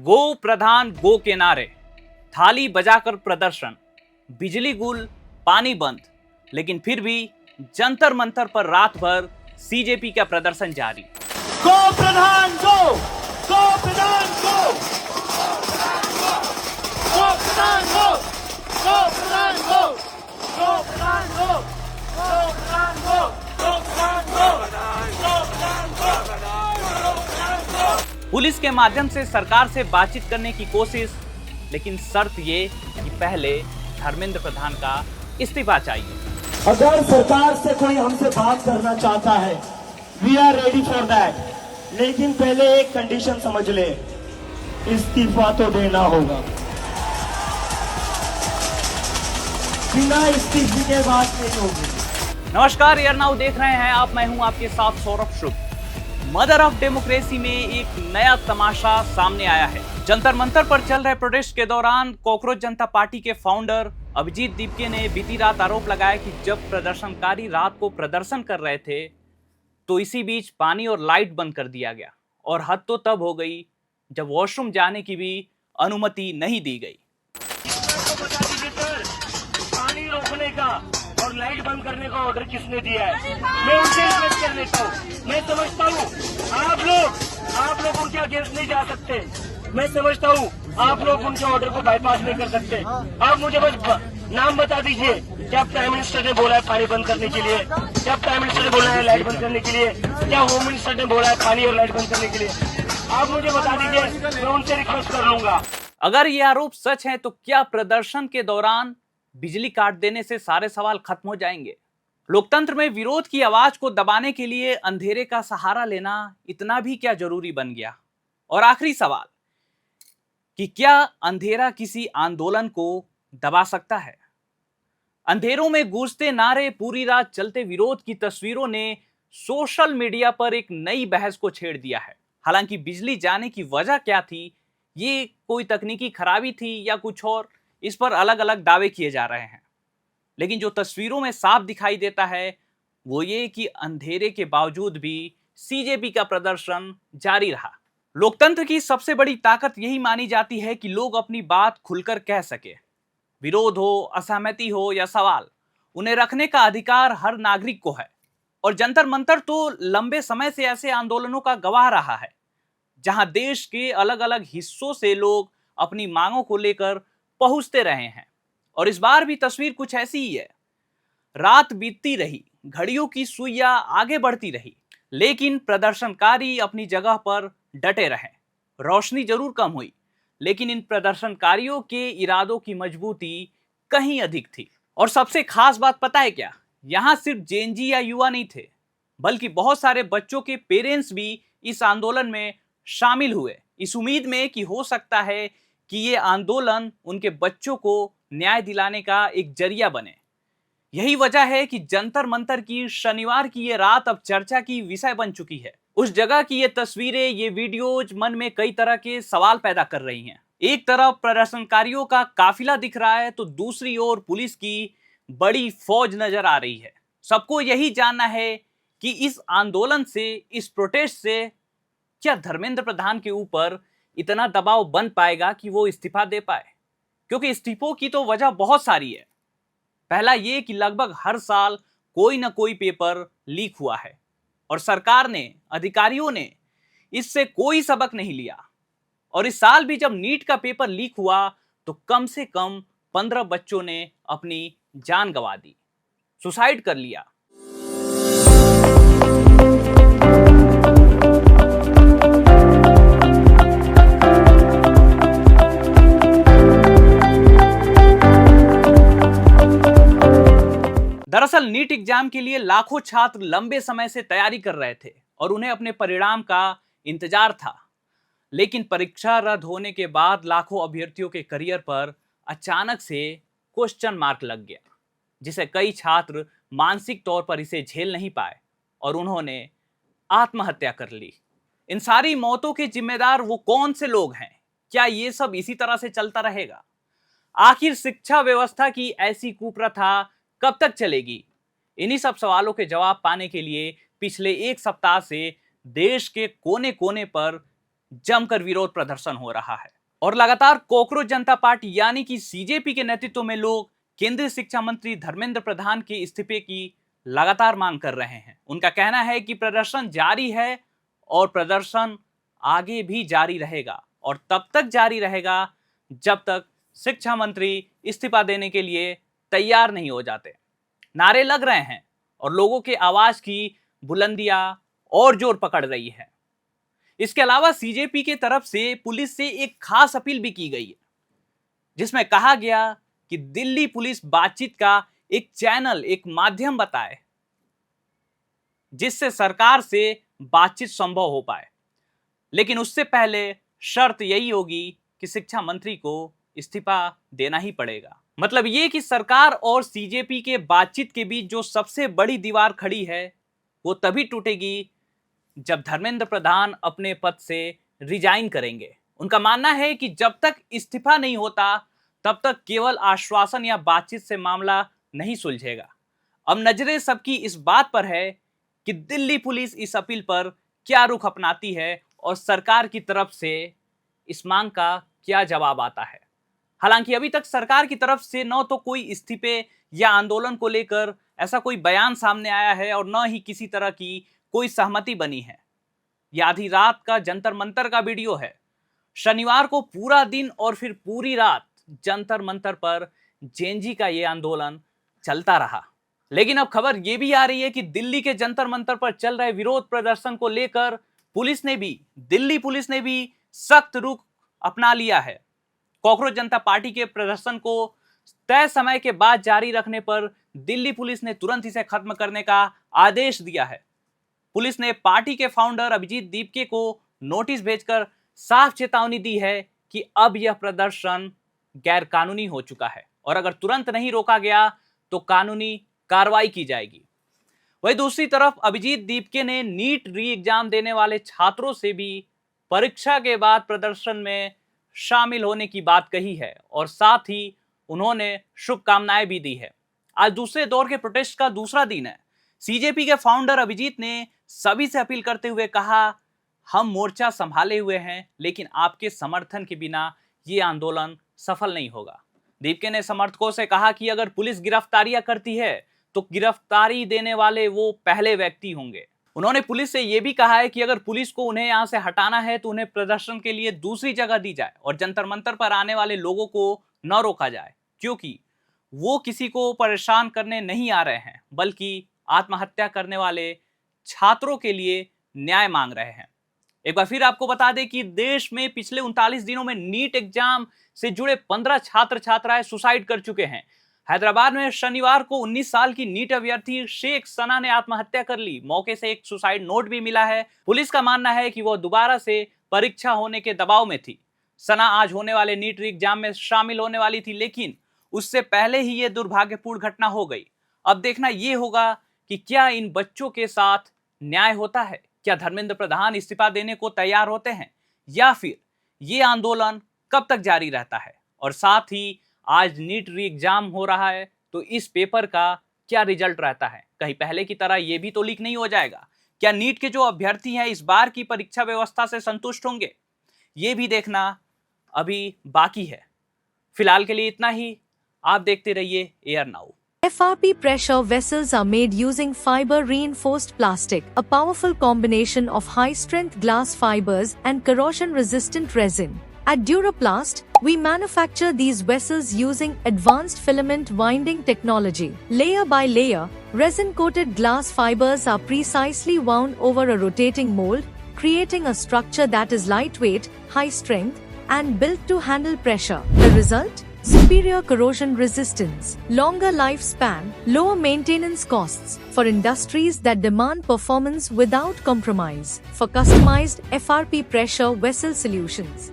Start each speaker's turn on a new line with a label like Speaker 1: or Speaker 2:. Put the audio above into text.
Speaker 1: गो प्रधान गो के नारे, थाली बजाकर प्रदर्शन, बिजली गुल, पानी बंद, लेकिन फिर भी जंतर मंतर पर रात भर सीजेपी का प्रदर्शन जारी।
Speaker 2: गो प्रधान गो, गो प्रधान गो, गो प्रधान गो, गो प्रधान गो, गो प्रधान गो, गो प्रधान गो, गो प्रधान गो, गो प्रधान गो।
Speaker 1: पुलिस के माध्यम से सरकार से बातचीत करने की कोशिश, लेकिन शर्त ये कि पहले धर्मेंद्र प्रधान का इस्तीफा चाहिए।
Speaker 2: अगर सरकार से कोई हमसे बात करना चाहता है, we are ready for that, लेकिन पहले एक कंडीशन समझ ले, इस्तीफा तो देना होगा। बिना इस्तीफे के बात नहीं होगी।
Speaker 1: नमस्कार, एयर नाउ देख रहे हैं आप, मैं हूं आपके साथ सौरभ शुभ। मदर ऑफ डेमोक्रेसी में एक नया तमाशा सामने आया है। जंतर मंतर पर चल रहे प्रोटेस्ट के दौरान कॉकरोच जनता पार्टी के फाउंडर अभिजीत दीपके ने बीती रात आरोप लगाया कि जब प्रदर्शनकारी रात को प्रदर्शन कर रहे थे तो इसी बीच पानी और लाइट बंद कर दिया गया, और हद तो तब हो गई जब वॉशरूम जाने की भी अनुमति नहीं दी गई।
Speaker 2: पानी रोकने का और लाइट बंद करने का ऑर्डर किसने दिया है? मैं उनसे रिक्वेस्ट कर लेता हूँ। मैं समझता हूँ आप लोग उनके अगेंस्ट नहीं जा सकते। मैं समझता हूँ आप लोग उनके ऑर्डर को बाईपास नहीं कर सकते। आप मुझे बस नाम बता दीजिए, क्या प्राइम मिनिस्टर ने बोला है पानी बंद करने के लिए? क्या प्राइम मिनिस्टर ने बोला है लाइट बंद करने के लिए? क्या होम मिनिस्टर ने बोला है पानी और लाइट बंद करने के लिए? आप मुझे बता दीजिए, मैं उनसे रिक्वेस्ट कर लूंगा।
Speaker 1: अगर ये आरोप सच है तो क्या प्रदर्शन के दौरान बिजली काट देने से सारे सवाल खत्म हो जाएंगे? लोकतंत्र में विरोध की आवाज को दबाने के लिए अंधेरे का सहारा लेना इतना भी क्या जरूरी बन गया? और आखिरी सवाल कि क्या अंधेरा किसी आंदोलन को दबा सकता है? अंधेरों में गूंजते नारे, पूरी रात चलते विरोध की तस्वीरों ने सोशल मीडिया पर एक नई बहस को छेड़ दिया है। हालांकि बिजली जाने की वजह क्या थी, ये कोई तकनीकी खराबी थी या कुछ और, इस पर अलग अलग दावे किए जा रहे हैं। लेकिन जो तस्वीरों में साफ दिखाई देता है वो ये कि अंधेरे के बावजूद भी सीजेपी का प्रदर्शन जारी रहा। लोकतंत्र की सबसे बड़ी ताकत यही मानी जाती है कि लोग अपनी बात खुलकर कह सके। विरोध हो, असहमति हो या सवाल, उन्हें रखने का अधिकार हर नागरिक को है। और जंतर मंतर तो लंबे समय से ऐसे आंदोलनों का गवाह रहा है जहां देश के अलग अलग हिस्सों से लोग अपनी मांगों को लेकर पहुंचते रहे हैं। और इस बार भी तस्वीर कुछ ऐसी ही है। रात बीतती रही, घड़ियों की सुइयां आगे बढ़ती रही, लेकिन प्रदर्शनकारी अपनी जगह पर डटे रहे। रोशनी जरूर कम हुई, लेकिन इन प्रदर्शनकारियों के इरादों की मजबूती कहीं अधिक थी। और सबसे खास बात पता है क्या? यहां सिर्फ जेनजी या युवा नहीं थे, बल्कि बहुत सारे बच्चों के पेरेंट्स भी इस आंदोलन में शामिल हुए, इस उम्मीद में कि हो सकता है कि ये आंदोलन उनके बच्चों को न्याय दिलाने का एक जरिया बने। यही वजह है कि जंतर मंतर की शनिवार की ये रात अब चर्चा की विषय बन चुकी है। उस जगह की ये तस्वीरें, ये वीडियोज मन में कई तरह के सवाल पैदा कर रही हैं। एक तरफ प्रदर्शनकारियों का काफिला दिख रहा है तो दूसरी ओर पुलिस की बड़ी फौज नजर आ रही है। सबको यही जानना है कि इस आंदोलन से, इस प्रोटेस्ट से क्या धर्मेंद्र प्रधान के ऊपर इतना दबाव बन पाएगा कि वो इस्तीफा दे पाए? क्योंकि इस्तीफों की तो वजह बहुत सारी है। पहला ये कि लगभग हर साल कोई ना कोई पेपर लीक हुआ है और सरकार ने, अधिकारियों ने इससे कोई सबक नहीं लिया। और इस साल भी जब नीट का पेपर लीक हुआ तो कम से कम 15 बच्चों ने अपनी जान गंवा दी, सुसाइड कर लिया। दरअसल नीट एग्जाम के लिए लाखों छात्र लंबे समय से तैयारी कर रहे थे और उन्हें अपने परिणाम का इंतजार था। लेकिन परीक्षा रद्द होने के बाद लाखों अभ्यर्थियों के करियर पर अचानक से क्वेश्चन मार्क लग गया, जिसे कई छात्र मानसिक तौर पर इसे झेल नहीं पाए और उन्होंने आत्महत्या कर ली। इन सारी मौतों के जिम्मेदार वो कौन से लोग हैं? क्या ये सब इसी तरह से चलता रहेगा? आखिर शिक्षा व्यवस्था की ऐसी कुप्रथा कब तक चलेगी? इन्हीं सब सवालों के जवाब पाने के लिए पिछले एक सप्ताह से देश के कोने कोने पर जमकर विरोध प्रदर्शन हो रहा है और लगातार कॉकरोच जनता पार्टी यानी कि सीजेपी के नेतृत्व में लोग केंद्रीय शिक्षा मंत्री धर्मेंद्र प्रधान के इस्तीफे की लगातार मांग कर रहे हैं। उनका कहना है कि प्रदर्शन जारी है और प्रदर्शन आगे भी जारी रहेगा और तब तक जारी रहेगा जब तक शिक्षा मंत्री इस्तीफा देने के लिए तैयार नहीं हो जाते। नारे लग रहे हैं और लोगों के आवाज की बुलंदियां और जोर पकड़ रही है। इसके अलावा सीजेपी के तरफ से पुलिस से एक खास अपील भी की गई है, जिसमें कहा गया कि दिल्ली पुलिस बातचीत का एक चैनल, एक माध्यम बताए जिससे सरकार से बातचीत संभव हो पाए, लेकिन उससे पहले शर्त यही होगी कि शिक्षा मंत्री को इस्तीफा देना ही पड़ेगा। मतलब ये कि सरकार और सीजेपी के बातचीत के बीच जो सबसे बड़ी दीवार खड़ी है वो तभी टूटेगी जब धर्मेंद्र प्रधान अपने पद से रिजाइन करेंगे। उनका मानना है कि जब तक इस्तीफा नहीं होता तब तक केवल आश्वासन या बातचीत से मामला नहीं सुलझेगा। अब नजरें सबकी इस बात पर है कि दिल्ली पुलिस इस अपील पर क्या रुख अपनाती है और सरकार की तरफ से इस मांग का क्या जवाब आता है। हालांकि अभी तक सरकार की तरफ से न तो कोई इस्तीफे या आंदोलन को लेकर ऐसा कोई बयान सामने आया है और न ही किसी तरह की कोई सहमति बनी है। यह आधी रात का जंतर मंतर का वीडियो है। शनिवार को पूरा दिन और फिर पूरी रात जंतर मंतर पर जेएनजी का यह आंदोलन चलता रहा, लेकिन अब खबर यह भी आ रही है कि दिल्ली के जंतर मंतर पर चल रहे विरोध प्रदर्शन को लेकर दिल्ली पुलिस ने भी सख्त रुख अपना लिया है। कॉकरोच जनता पार्टी के प्रदर्शन को तय समय के बाद जारी रखने पर दिल्ली पुलिस ने तुरंत इसे खत्म करने का आदेश दिया है। पुलिस ने पार्टी के फाउंडर अभिजीत दीपके को नोटिस भेजकर साफ चेतावनी दी है कि अब यह प्रदर्शन गैर कानूनी हो चुका है और अगर तुरंत नहीं रोका गया तो कानूनी कार्रवाई की जाएगी। वहीं दूसरी तरफ अभिजीत दीपके ने नीट री एग्जाम देने वाले छात्रों से भी परीक्षा के बाद प्रदर्शन में शामिल होने की बात कही है और साथ ही उन्होंने शुभकामनाएं भी दी है। आज दूसरे दौर के प्रोटेस्ट का दूसरा दिन है। सीजेपी के फाउंडर अभिजीत ने सभी से अपील करते हुए कहा, हम मोर्चा संभाले हुए हैं लेकिन आपके समर्थन के बिना ये आंदोलन सफल नहीं होगा। दीपके ने समर्थकों से कहा कि अगर पुलिस गिरफ्तारियां करती है तो गिरफ्तारी देने वाले वो पहले व्यक्ति होंगे। उन्होंने पुलिस से यह भी कहा है कि अगर पुलिस को उन्हें यहां से हटाना है तो उन्हें प्रदर्शन के लिए दूसरी जगह दी जाए और जंतर मंतर पर आने वाले लोगों को न रोका जाए, क्योंकि वो किसी को परेशान करने नहीं आ रहे हैं बल्कि आत्महत्या करने वाले छात्रों के लिए न्याय मांग रहे हैं। एक बार फिर आपको बता दें कि देश में पिछले 39 दिनों में नीट एग्जाम से जुड़े 15 छात्र छात्राएं सुसाइड कर चुके हैं। हैदराबाद में शनिवार को 19 साल की नीट अभ्यर्थी शेख सना ने आत्महत्या कर ली। मौके से एक सुसाइड नोट भी मिला है। पुलिस का मानना है कि वह दोबारा से परीक्षा होने के दबाव में थी। सना आज होने वाले नीट एग्जाम में शामिल होने वाली थी, लेकिन उससे पहले ही यह दुर्भाग्यपूर्ण घटना हो गई। अब देखना यह होगा कि क्या इन बच्चों के साथ न्याय होता है, क्या धर्मेंद्र प्रधान इस्तीफा देने को तैयार होते हैं या फिर ये आंदोलन कब तक जारी रहता है। और साथ ही आज नीट री एग्जाम हो रहा है तो इस पेपर का क्या रिजल्ट रहता है, कहीं पहले की तरह ये भी तो लीक नहीं हो जाएगा। क्या नीट के जो अभ्यर्थी हैं इस बार की परीक्षा व्यवस्था से संतुष्ट होंगे, ये भी देखना अभी बाकी है। फिलहाल के लिए इतना ही। आप देखते रहिए air now.
Speaker 3: FRP pressure vessels are made using fiber reinforced plastic, a powerful combination of high strength glass fibers and corrosion resistant resin. At Duraplast, we manufacture these vessels using advanced filament winding technology. Layer by layer, resin coated glass fibers are precisely wound over a rotating mold, creating a structure that is lightweight, high strength, and built to handle pressure. The result? Superior corrosion resistance, longer lifespan, lower maintenance costs for industries that demand performance without compromise. For customized FRP pressure vessel solutions,